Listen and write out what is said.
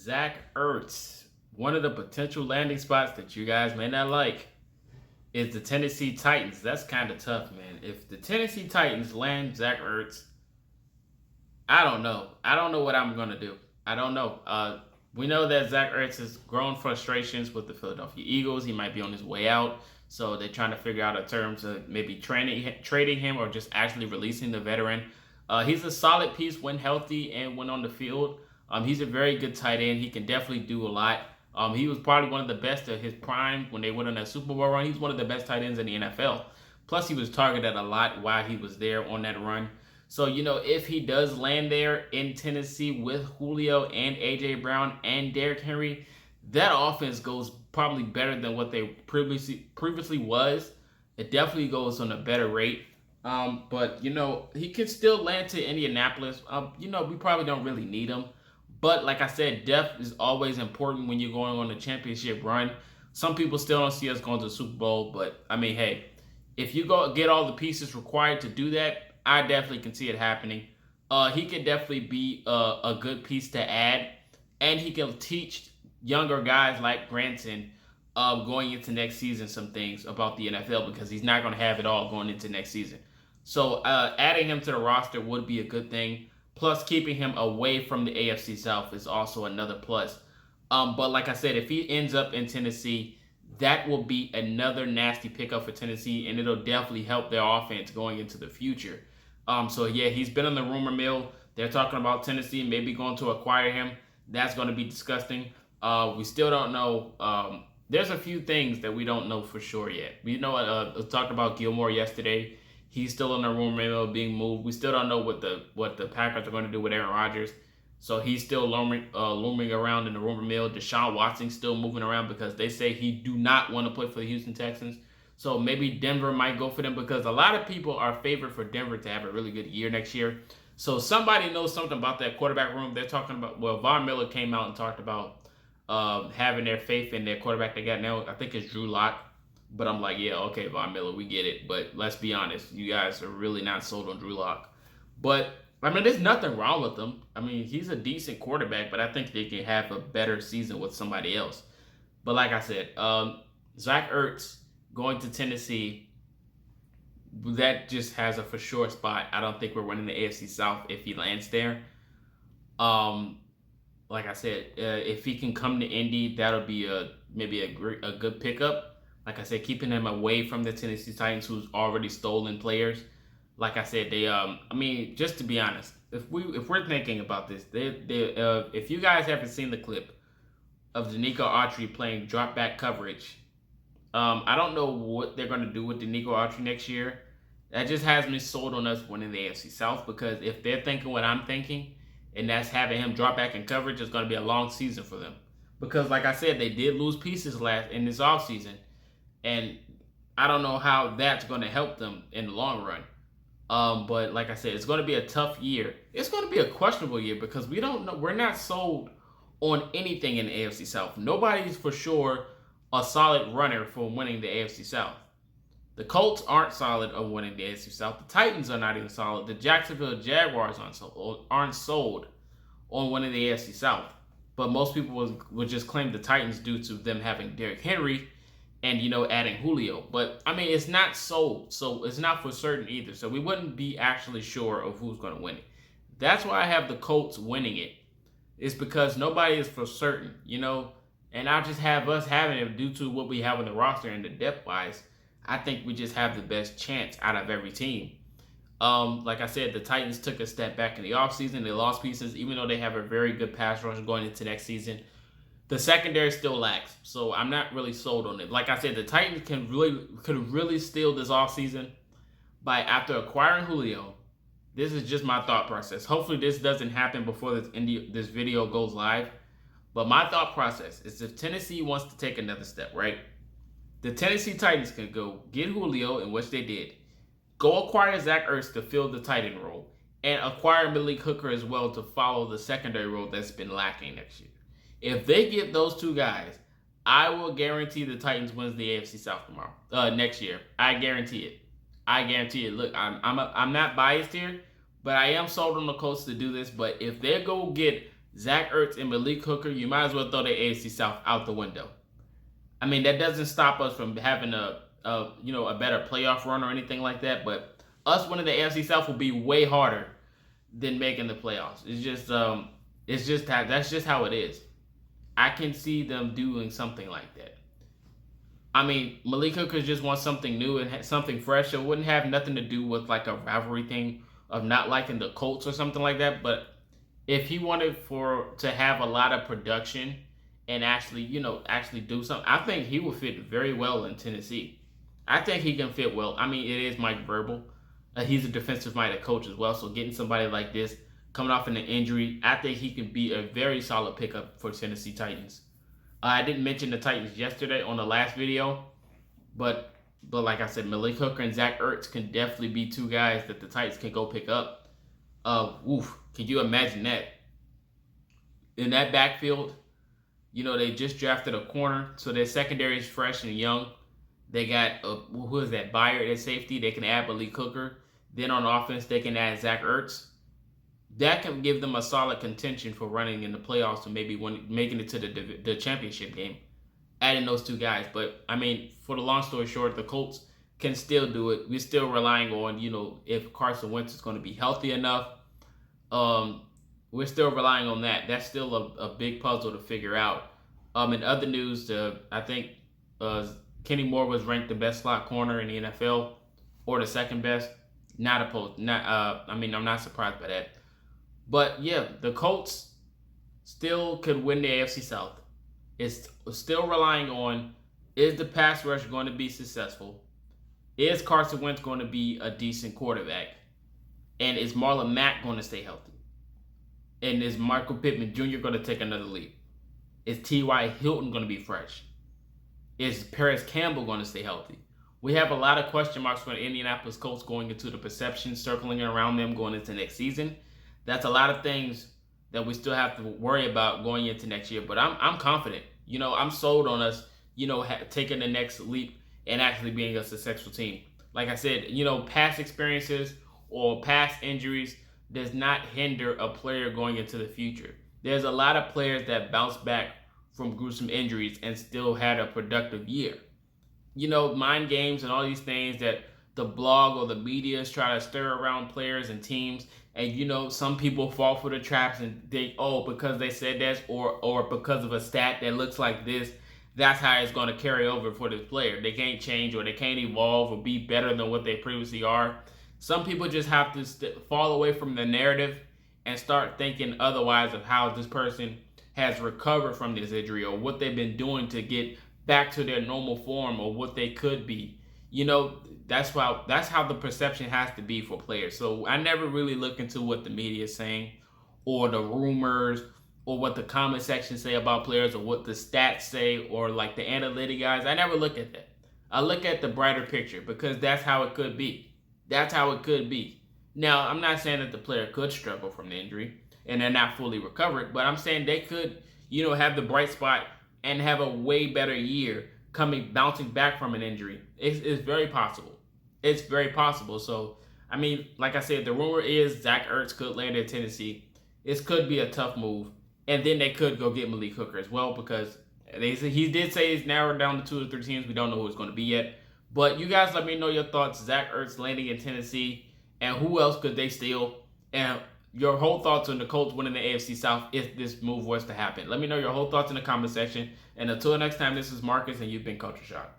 Zach Ertz, one of the potential landing spots that you guys may not like is the Tennessee Titans. That's kind of tough, man. If the Tennessee Titans land Zach Ertz, I don't know. I don't know what I'm going to do. I don't know. We know that Zach Ertz has grown frustrations with the Philadelphia Eagles. He might be on his way out. So they're trying to figure out a terms of maybe trading him or just actually releasing the veteran. He's a solid piece when healthy and when on the field. He's a very good tight end. He can definitely do a lot. He was probably one of the best at his prime when they went on that Super Bowl run. He's one of the best tight ends in the NFL. Plus, he was targeted a lot while he was there on that run. So, if he does land there in Tennessee with Julio and A.J. Brown and Derrick Henry, that offense goes probably better than what they previously was. It definitely goes on a better rate. But, he can still land to Indianapolis. We probably don't really need him. But like I said, depth is always important when you're going on a championship run. Some people still don't see us going to the Super Bowl. But, hey, if you go get all the pieces required to do that, I definitely can see it happening. He could definitely be a good piece to add. And he can teach younger guys like Granson going into next season some things about the NFL because he's not going to have it all going into next season. So adding him to the roster would be a good thing. Plus, keeping him away from the AFC South is also another plus. But like I said, if he ends up in Tennessee, that will be another nasty pickup for Tennessee, and it'll definitely help their offense going into the future. So yeah, he's been on the rumor mill. They're talking about Tennessee maybe going to acquire him. That's going to be disgusting. We still don't know. There's a few things that we don't know for sure yet. We know we talked about Gilmore yesterday. He's still in the rumor mill being moved. We still don't know what the Packers are going to do with Aaron Rodgers. So he's still looming around in the rumor mill. Deshaun Watson's still moving around because they say he do not want to play for the Houston Texans. So maybe Denver might go for them because a lot of people are favored for Denver to have a really good year next year. So somebody knows something about that quarterback room. They're talking about, Von Miller came out and talked about having their faith in their quarterback they got now. I think it's Drew Lock. But I'm like, yeah, okay, Von Miller, we get it. But let's be honest, you guys are really not sold on Drew Lock. But, there's nothing wrong with him. He's a decent quarterback, but I think they can have a better season with somebody else. But like I said, Zach Ertz going to Tennessee, that just has a for sure spot. I don't think we're winning the AFC South if he lands there. Like I said, if he can come to Indy, that'll be maybe a good pickup. Like I said, keeping him away from the Tennessee Titans, who's already stolen players. Like I said, they. Just to be honest, if we're thinking about this, if you guys haven't seen the clip of Danico Autry playing drop back coverage, I don't know what they're going to do with Danico Autry next year. That just has me sold on us winning the AFC South because if they're thinking what I'm thinking, and that's having him drop back in coverage, it's going to be a long season for them. Because like I said, they did lose pieces in this offseason. And I don't know how that's going to help them in the long run. But like I said, it's going to be a tough year. It's going to be a questionable year because we don't know. We're not sold on anything in the AFC South. Nobody's for sure a solid runner for winning the AFC South. The Colts aren't solid on winning the AFC South. The Titans are not even solid. The Jacksonville Jaguars aren't sold on winning the AFC South. But most people would just claim the Titans due to them having Derrick Henry and, adding Julio. But, it's not sold. So, it's not for certain either. So, we wouldn't be actually sure of who's going to win it. That's why I have the Colts winning it. It's because nobody is for certain, And I just have us having it due to what we have on the roster and the depth-wise. I think we just have the best chance out of every team. Like I said, the Titans took a step back in the offseason. They lost pieces, even though they have a very good pass rush going into next season. The secondary still lacks, so I'm not really sold on it. Like I said, the Titans could really steal this offseason by after acquiring Julio. This is just my thought process. Hopefully this doesn't happen before this video goes live. But my thought process is if Tennessee wants to take another step, right? The Tennessee Titans can go get Julio, in which they did. Go acquire Zach Ertz to fill the tight end role. And acquire Malik Hooker as well to follow the secondary role that's been lacking next year. If they get those two guys, I will guarantee the Titans wins the AFC South next year. I guarantee it. I guarantee it. Look, I'm not biased here, but I am sold on the Colts to do this. But if they go get Zach Ertz and Malik Hooker, you might as well throw the AFC South out the window. I mean, that doesn't stop us from having a better playoff run or anything like that, but us winning the AFC South will be way harder than making the playoffs. That's just how it is. I can see them doing something like that. I mean, Malik Hooker just wants something new and something fresh. It wouldn't have nothing to do with like a rivalry thing of not liking the Colts or something like that. But if he wanted to have a lot of production and actually do something, I think he would fit very well in Tennessee. I think he can fit well. I mean, it is Mike Vrabel. He's a defensive-minded coach as well. So getting somebody like this coming off an injury, I think he can be a very solid pickup for Tennessee Titans. I didn't mention the Titans yesterday on the last video, but like I said, Malik Hooker and Zach Ertz can definitely be two guys that the Titans can go pick up. Can you imagine that? In that backfield, they just drafted a corner, so their secondary is fresh and young. They got, who is that, Byard at safety. They can add Malik Hooker. Then on offense, they can add Zach Ertz. That can give them a solid contention for running in the playoffs and maybe making it to the championship game, adding those two guys. But, I mean, for the long story short, the Colts can still do it. We're still relying on, if Carson Wentz is going to be healthy enough. We're still relying on that. That's still a big puzzle to figure out. In other news, I think Kenny Moore was ranked the best slot corner in the NFL, or the second best. I'm not surprised by that. But yeah, the Colts still could win the AFC South. It's still relying on, is the pass rush going to be successful? Is Carson Wentz going to be a decent quarterback? And is Marlon Mack going to stay healthy? And is Michael Pittman Jr. going to take another leap? Is T.Y. Hilton going to be fresh? Is Paris Campbell going to stay healthy? We have a lot of question marks for the Indianapolis Colts going into the perception circling around them going into next season. That's a lot of things that we still have to worry about going into next year. But I'm confident. I'm sold on us, taking the next leap and actually being a successful team. Like I said, past experiences or past injuries does not hinder a player going into the future. There's a lot of players that bounce back from gruesome injuries and still had a productive year. Mind games and all these things that the blog or the media is trying to stir around players and teams. And, some people fall for the traps and think, because they said this or because of a stat that looks like this, that's how it's going to carry over for this player. They can't change or they can't evolve or be better than what they previously are. Some people just have to fall away from the narrative and start thinking otherwise of how this person has recovered from this injury or what they've been doing to get back to their normal form or what they could be. That's how the perception has to be for players. So I never really look into what the media is saying or the rumors or what the comment section say about players or what the stats say or like the analytic guys. I never look at that. I look at the brighter picture because that's how it could be. That's how it could be. Now, I'm not saying that the player could struggle from the injury and they're not fully recovered, but I'm saying they could, have the bright spot and have a way better year bouncing back from an injury. It's very possible. It's very possible. So, like I said, the rumor is Zach Ertz could land in Tennessee. It could be a tough move. And then they could go get Malik Hooker as well because he did say he's narrowed down to 2 or 3 teams. We don't know who it's going to be yet. But you guys let me know your thoughts. Zach Ertz landing in Tennessee. And who else could they steal? And your whole thoughts on the Colts winning the AFC South if this move was to happen. Let me know your whole thoughts in the comment section. And until next time, this is Marcus, and you've been Culture Shock.